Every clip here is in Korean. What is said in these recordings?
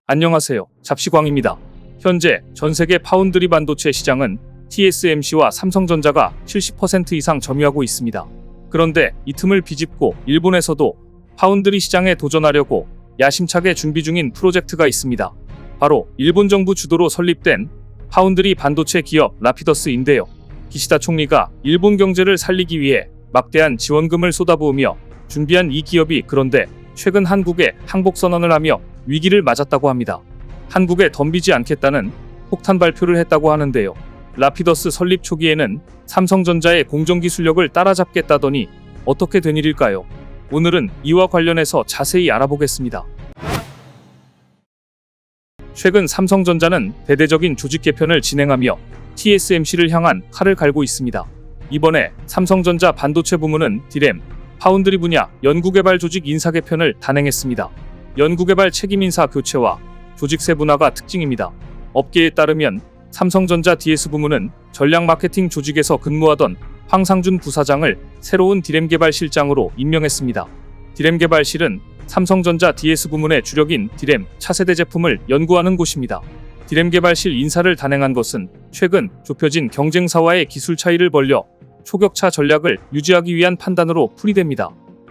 안녕하세요. 잡시광입니다. 현재 전세계 파운드리 반도체 시장은 TSMC와 삼성전자가 70% 이상 점유하고 있습니다. 그런데 이 틈을 비집고 일본에서도 파운드리 시장에 도전하려고 야심차게 준비 중인 프로젝트가 있습니다. 바로 일본 정부 주도로 설립된 파운드리 반도체 기업 라피더스인데요. 기시다 총리가 일본 경제를 살리기 위해 막대한 지원금을 쏟아부으며 준비한 이 기업이 그런데 최근 한국에 항복 선언을 하며 위기를 맞았다고 합니다. 한국에 덤비지 않겠다는 폭탄 발표를 했다고 하는데요. 라피더스 설립 초기에는 삼성전자의 공정기술력을 따라잡겠다더니 어떻게 된 일일까요? 오늘은 이와 관련해서 자세히 알아보겠습니다. 최근 삼성전자는 대대적인 조직 개편을 진행하며 TSMC를 향한 칼을 갈고 있습니다. 이번에 삼성전자 반도체 부문은 디램, 파운드리 분야 연구개발 조직 인사 개편을 단행했습니다. 연구개발 책임인사 교체와 조직 세분화가 특징입니다. 업계에 따르면 삼성전자 DS 부문은 전략 마케팅 조직에서 근무하던 황상준 부사장을 새로운 디램 개발실장으로 임명했습니다. 디램 개발실은 삼성전자 DS 부문의 주력인 디램 차세대 제품을 연구하는 곳입니다. 디램 개발실 인사를 단행한 것은 최근 좁혀진 경쟁사와의 기술 차이를 벌려 초격차 전략을 유지하기 위한 판단으로 풀이됩니다.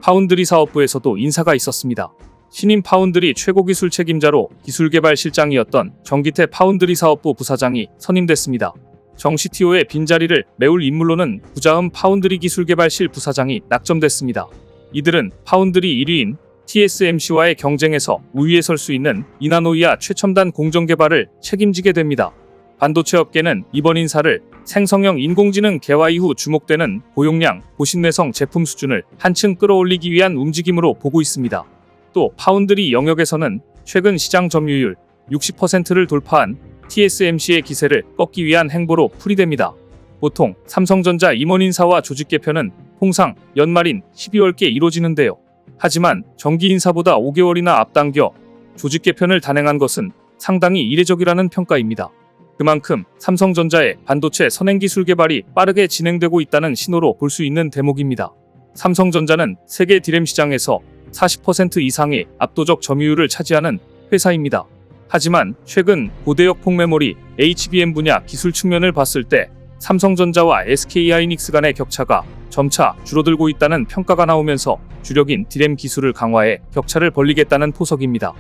파운드리 사업부에서도 인사가 있었습니다. 신임 파운드리 최고기술 책임자로 기술개발실장이었던 정기태 파운드리 사업부 부사장이 선임됐습니다. 정 CTO의 빈자리를 메울 인물로는 부자음 파운드리 기술개발실 부사장이 낙점됐습니다. 이들은 파운드리 1위인 TSMC와의 경쟁에서 우위에 설 수 있는 이나노이아 최첨단 공정개발을 책임지게 됩니다. 반도체 업계는 이번 인사를 생성형 인공지능 개화 이후 주목되는 고용량, 고신내성 제품 수준을 한층 끌어올리기 위한 움직임으로 보고 있습니다. 또 파운드리 영역에서는 최근 시장 점유율 60%를 돌파한 TSMC의 기세를 꺾기 위한 행보로 풀이됩니다. 보통 삼성전자 임원 인사와 조직 개편은 통상 연말인 12월께 이루어지는데요. 하지만 정기 인사보다 5개월이나 앞당겨 조직 개편을 단행한 것은 상당히 이례적이라는 평가입니다. 그만큼 삼성전자의 반도체 선행기술 개발이 빠르게 진행되고 있다는 신호로 볼 수 있는 대목입니다. 삼성전자는 세계 디램 시장에서 40% 이상의 압도적 점유율을 차지하는 회사입니다. 하지만 최근 고대역 폭메모리 HBM 분야 기술 측면을 봤을 때 삼성전자와 SK하이닉스 간의 격차가 점차 줄어들고 있다는 평가가 나오면서 주력인 디램 기술을 강화해 격차를 벌리겠다는 포석입니다.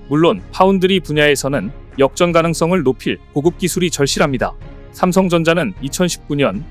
물론 파운드리 분야에서는 역전 가능성을 높일 고급 기술이 절실합니다. 삼성전자는 2019년,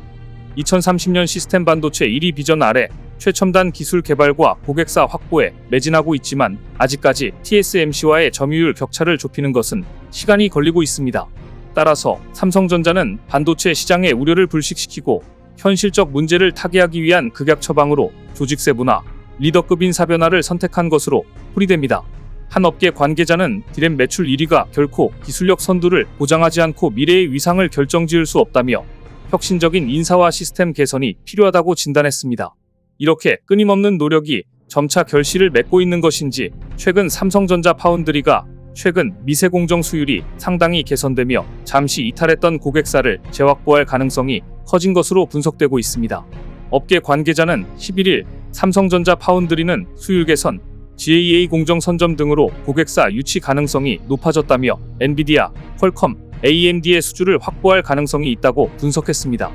2030년 시스템 반도체 1위 비전 아래 최첨단 기술 개발과 고객사 확보에 매진하고 있지만 아직까지 TSMC와의 점유율 격차를 좁히는 것은 시간이 걸리고 있습니다. 따라서 삼성전자는 반도체 시장의 우려를 불식시키고 현실적 문제를 타개하기 위한 극약 처방으로 조직 세분화, 리더급 인사 변화를 선택한 것으로 풀이됩니다. 한 업계 관계자는 디램 매출 1위가 결코 기술력 선두를 보장하지 않고 미래의 위상을 결정지을 수 없다며 혁신적인 인사와 시스템 개선이 필요하다고 진단했습니다. 이렇게 끊임없는 노력이 점차 결실을 맺고 있는 것인지 최근 삼성전자 파운드리가 최근 미세 공정 수율이 상당히 개선되며 잠시 이탈했던 고객사를 재확보할 가능성이 커진 것으로 분석되고 있습니다. 업계 관계자는 11일 삼성전자 파운드리는 수율 개선, GAA 공정 선점 등으로 고객사 유치 가능성이 높아졌다며 엔비디아, 퀄컴, AMD의 수주를 확보할 가능성이 있다고 분석했습니다.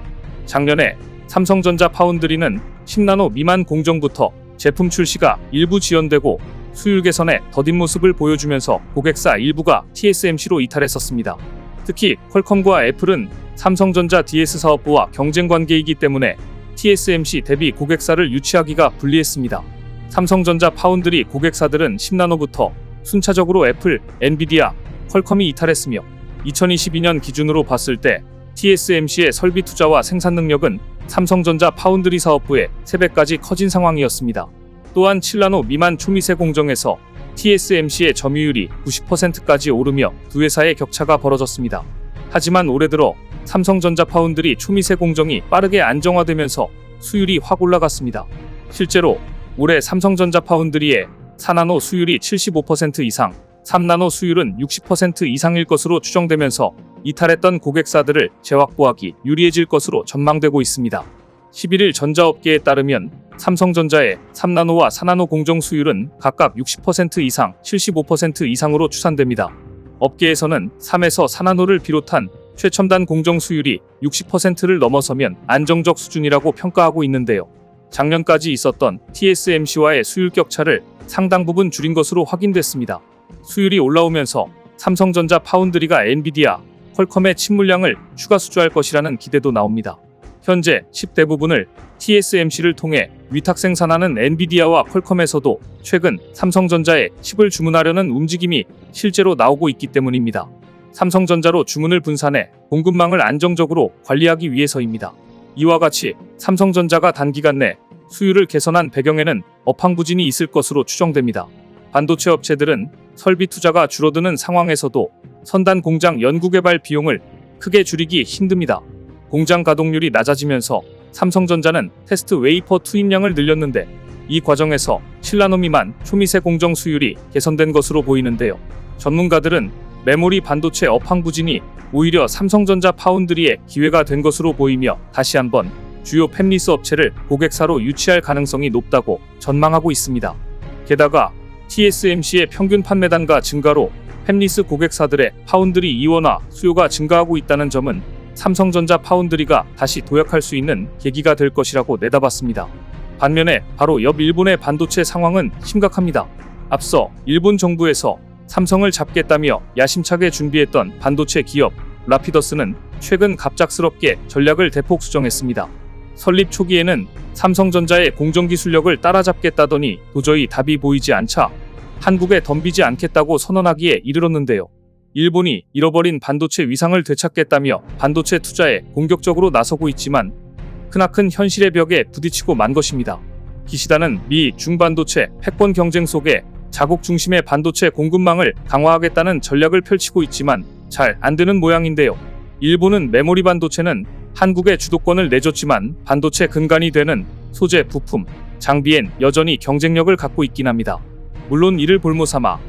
작년에 삼성전자 파운드리는 10나노 미만 공정부터 제품 출시가 일부 지연되고 수율 개선에 더딘 모습을 보여주면서 고객사 일부가 TSMC로 이탈했었습니다. 특히 퀄컴과 애플은 삼성전자 DS 사업부와 경쟁 관계이기 때문에 TSMC 대비 고객사를 유치하기가 불리했습니다. 삼성전자 파운드리 고객사들은 10나노부터 순차적으로 애플, 엔비디아, 퀄컴이 이탈했으며 2022년 기준으로 봤을 때 TSMC의 설비 투자와 생산 능력은 삼성전자 파운드리 사업부의 3배까지 커진 상황이었습니다. 또한 7나노 미만 초미세 공정에서 TSMC의 점유율이 90%까지 오르며 두 회사의 격차가 벌어졌습니다. 하지만 올해 들어 삼성전자 파운드리 초미세 공정이 빠르게 안정화되면서 수율이 확 올라갔습니다. 실제로 올해 삼성전자 파운드리의 4나노 수율이 75% 이상, 3나노 수율은 60% 이상일 것으로 추정되면서 이탈했던 고객사들을 재확보하기 유리해질 것으로 전망되고 있습니다. 11일 전자업계에 따르면 삼성전자의 3나노와 4나노 공정 수율은 각각 60% 이상, 75% 이상으로 추산됩니다. 업계에서는 3에서 4나노를 비롯한 최첨단 공정 수율이 60%를 넘어서면 안정적 수준이라고 평가하고 있는데요. 작년까지 있었던 TSMC와의 수율 격차를 상당 부분 줄인 것으로 확인됐습니다. 수율이 올라오면서 삼성전자 파운드리가 엔비디아, 퀄컴의 칩 물량을 추가 수주할 것이라는 기대도 나옵니다. 현재 칩 대부분을 TSMC를 통해 위탁 생산하는 엔비디아와 퀄컴에서도 최근 삼성전자에 칩을 주문하려는 움직임이 실제로 나오고 있기 때문입니다. 삼성전자로 주문을 분산해 공급망을 안정적으로 관리하기 위해서입니다. 이와 같이 삼성전자가 단기간 내 수율을 개선한 배경에는 업황부진이 있을 것으로 추정됩니다. 반도체 업체들은 설비 투자가 줄어드는 상황에서도 선단 공장 연구개발 비용을 크게 줄이기 힘듭니다. 공장 가동률이 낮아지면서 삼성전자는 테스트 웨이퍼 투입량을 늘렸는데 이 과정에서 7나노 미만 초미세 공정 수율이 개선된 것으로 보이는데요. 전문가들은 메모리 반도체 업황부진이 오히려 삼성전자 파운드리의 기회가 된 것으로 보이며 다시 한번 주요 팹리스 업체를 고객사로 유치할 가능성이 높다고 전망하고 있습니다. 게다가 TSMC의 평균 판매 단가 증가로 팹리스 고객사들의 파운드리 이원화 수요가 증가하고 있다는 점은 삼성전자 파운드리가 다시 도약할 수 있는 계기가 될 것이라고 내다봤습니다. 반면에 바로 옆 일본의 반도체 상황은 심각합니다. 앞서 일본 정부에서 삼성을 잡겠다며 야심차게 준비했던 반도체 기업 라피더스는 최근 갑작스럽게 전략을 대폭 수정했습니다. 설립 초기에는 삼성전자의 공정기술력을 따라잡겠다더니 도저히 답이 보이지 않자 한국에 덤비지 않겠다고 선언하기에 이르렀는데요. 일본이 잃어버린 반도체 위상을 되찾겠다며 반도체 투자에 공격적으로 나서고 있지만 크나큰 현실의 벽에 부딪히고 만 것입니다. 기시다는 미 중반도체 패권 경쟁 속에 자국 중심의 반도체 공급망을 강화하겠다는 전략을 펼치고 있지만 잘 안 되는 모양인데요. 일본은 메모리 반도체는 한국에 주도권을 내줬지만 반도체 근간이 되는 소재, 부품, 장비엔 여전히 경쟁력을 갖고 있긴 합니다. 물론 이를 볼모삼아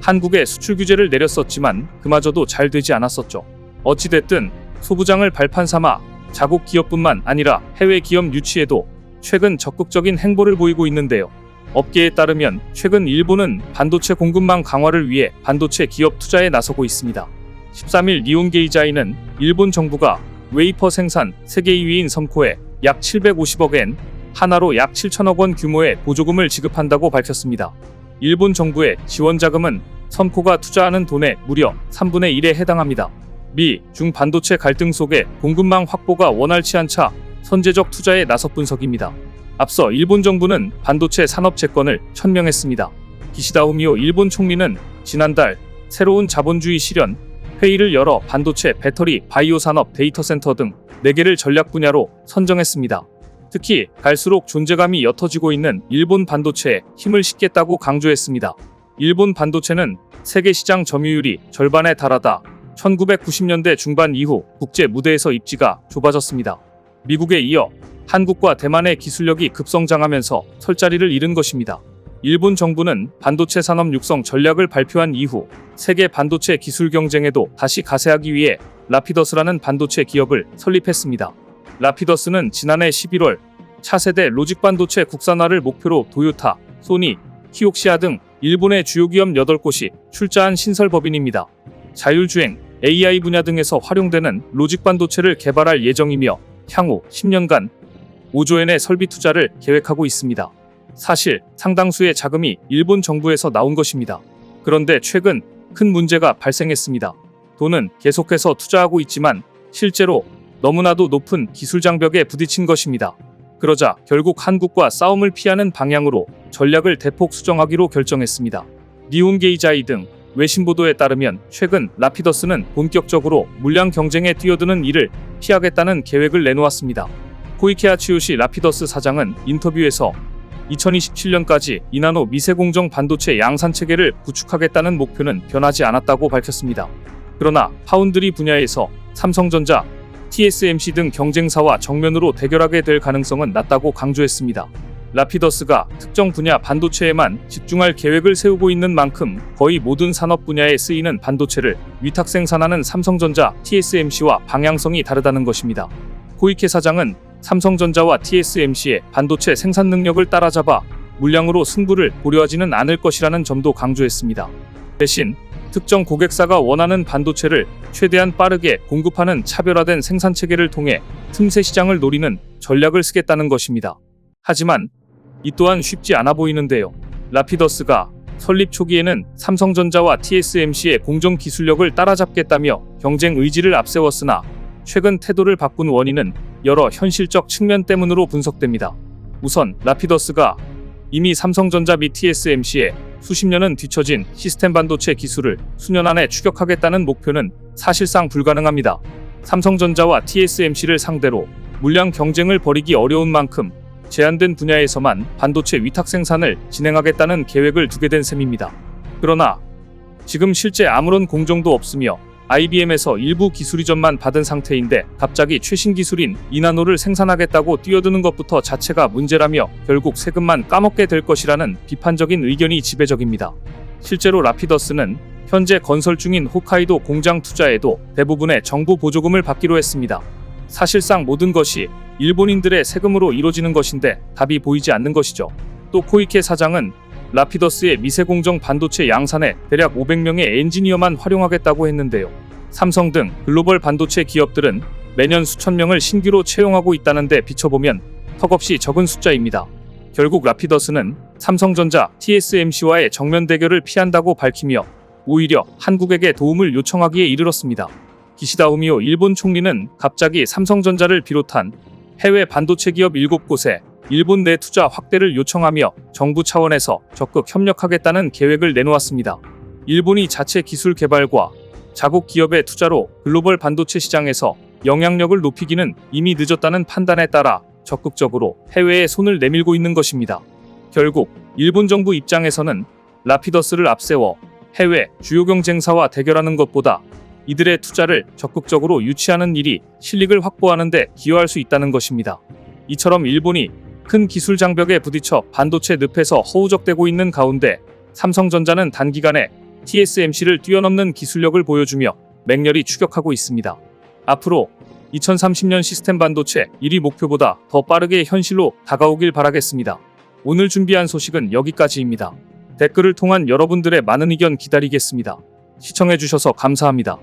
한국에 수출 규제를 내렸었지만 그마저도 잘 되지 않았었죠. 어찌됐든 소부장을 발판 삼아 자국 기업뿐만 아니라 해외 기업 유치에도 최근 적극적인 행보를 보이고 있는데요. 업계에 따르면 최근 일본은 반도체 공급망 강화를 위해 반도체 기업 투자에 나서고 있습니다. 13일 니온게이자이는 일본 정부가 웨이퍼 생산 세계 2위인 섬코에 약 750억 엔, 하나로 약 7천억 원 규모의 보조금을 지급한다고 밝혔습니다. 일본 정부의 지원 자금은 섬코가 투자하는 돈의 무려 3분의 1에 해당합니다. 미, 중 반도체 갈등 속에 공급망 확보가 원활치 않자 선제적 투자에 나섰 분석입니다. 앞서 일본 정부는 반도체 산업 재건을 천명했습니다. 기시다 후미오 일본 총리는 지난달 새로운 자본주의 실현 회의를 열어 반도체, 배터리, 바이오 산업, 데이터 센터 등 4개를 전략 분야로 선정했습니다. 특히 갈수록 존재감이 옅어지고 있는 일본 반도체에 힘을 싣겠다고 강조했습니다. 일본 반도체는 세계 시장 점유율이 절반에 달하다 1990년대 중반 이후 국제 무대에서 입지가 좁아졌습니다. 미국에 이어 한국과 대만의 기술력이 급성장하면서 설 자리를 잃은 것입니다. 일본 정부는 반도체 산업 육성 전략을 발표한 이후 세계 반도체 기술 경쟁에도 다시 가세하기 위해 라피더스라는 반도체 기업을 설립했습니다. 라피더스는 지난해 11월 차세대 로직 반도체 국산화를 목표로 도요타, 소니, 키옥시아 등 일본의 주요 기업 8곳이 출자한 신설 법인입니다. 자율주행, AI 분야 등에서 활용되는 로직 반도체를 개발할 예정이며 향후 10년간 5조 엔의 설비 투자를 계획하고 있습니다. 사실 상당수의 자금이 일본 정부에서 나온 것입니다. 그런데 최근 큰 문제가 발생했습니다. 돈은 계속해서 투자하고 있지만 실제로 너무나도 높은 기술 장벽에 부딪힌 것입니다. 그러자 결국 한국과 싸움을 피하는 방향으로 전략을 대폭 수정하기로 결정했습니다. 니온게이자이 등 외신 보도에 따르면 최근 라피더스는 본격적으로 물량 경쟁에 뛰어드는 일을 피하겠다는 계획을 내놓았습니다. 코이케 아치요시 라피더스 사장은 인터뷰에서 2027년까지 2나노 미세공정 반도체 양산 체계를 구축하겠다는 목표는 변하지 않았다고 밝혔습니다. 그러나 파운드리 분야에서 삼성전자, TSMC 등 경쟁사와 정면으로 대결하게 될 가능성은 낮다고 강조했습니다. 라피더스가 특정 분야 반도체에만 집중할 계획을 세우고 있는 만큼 거의 모든 산업 분야에 쓰이는 반도체를 위탁 생산하는 삼성전자, TSMC와 방향성이 다르다는 것입니다. 코이케 사장은 삼성전자와 TSMC의 반도체 생산 능력을 따라잡아 물량으로 승부를 고려하지는 않을 것이라는 점도 강조했습니다. 대신 특정 고객사가 원하는 반도체를 최대한 빠르게 공급하는 차별화된 생산체계를 통해 틈새 시장을 노리는 전략을 쓰겠다는 것입니다. 하지만 이 또한 쉽지 않아 보이는데요. 라피더스가 설립 초기에는 삼성전자와 TSMC의 공정 기술력을 따라잡겠다며 경쟁 의지를 앞세웠으나 최근 태도를 바꾼 원인은 여러 현실적 측면 때문으로 분석됩니다. 우선 라피더스가 이미 삼성전자 및 TSMC의 수십 년은 뒤처진 시스템 반도체 기술을 수년 안에 추격하겠다는 목표는 사실상 불가능합니다. 삼성전자와 TSMC를 상대로 물량 경쟁을 벌이기 어려운 만큼 제한된 분야에서만 반도체 위탁 생산을 진행하겠다는 계획을 두게 된 셈입니다. 그러나 지금 실제 아무런 공정도 없으며 IBM에서 일부 기술 이전만 받은 상태인데 갑자기 최신 기술인 2나노를 생산하겠다고 뛰어드는 것부터 자체가 문제라며 결국 세금만 까먹게 될 것이라는 비판적인 의견이 지배적입니다. 실제로 라피더스는 현재 건설 중인 홋카이도 공장 투자에도 대부분의 정부 보조금을 받기로 했습니다. 사실상 모든 것이 일본인들의 세금으로 이루어지는 것인데 답이 보이지 않는 것이죠. 또 코이케 사장은 라피더스의 미세공정 반도체 양산에 대략 500명의 엔지니어만 활용하겠다고 했는데요. 삼성 등 글로벌 반도체 기업들은 매년 수천 명을 신규로 채용하고 있다는데 비춰보면 턱없이 적은 숫자입니다. 결국 라피더스는 삼성전자, TSMC와의 정면 대결을 피한다고 밝히며 오히려 한국에게 도움을 요청하기에 이르렀습니다. 기시다 후미오 일본 총리는 갑자기 삼성전자를 비롯한 해외 반도체 기업 7곳에 일본 내 투자 확대를 요청하며 정부 차원에서 적극 협력하겠다는 계획을 내놓았습니다. 일본이 자체 기술 개발과 자국 기업의 투자로 글로벌 반도체 시장에서 영향력을 높이기는 이미 늦었다는 판단에 따라 적극적으로 해외에 손을 내밀고 있는 것입니다. 결국 일본 정부 입장에서는 라피더스를 앞세워 해외 주요 경쟁사와 대결하는 것보다 이들의 투자를 적극적으로 유치하는 일이 실익을 확보하는 데 기여할 수 있다는 것입니다. 이처럼 일본이 큰 기술 장벽에 부딪혀 반도체 늪에서 허우적대고 있는 가운데 삼성전자는 단기간에 TSMC를 뛰어넘는 기술력을 보여주며 맹렬히 추격하고 있습니다. 앞으로 2030년 시스템 반도체 1위 목표보다 더 빠르게 현실로 다가오길 바라겠습니다. 오늘 준비한 소식은 여기까지입니다. 댓글을 통한 여러분들의 많은 의견 기다리겠습니다. 시청해주셔서 감사합니다.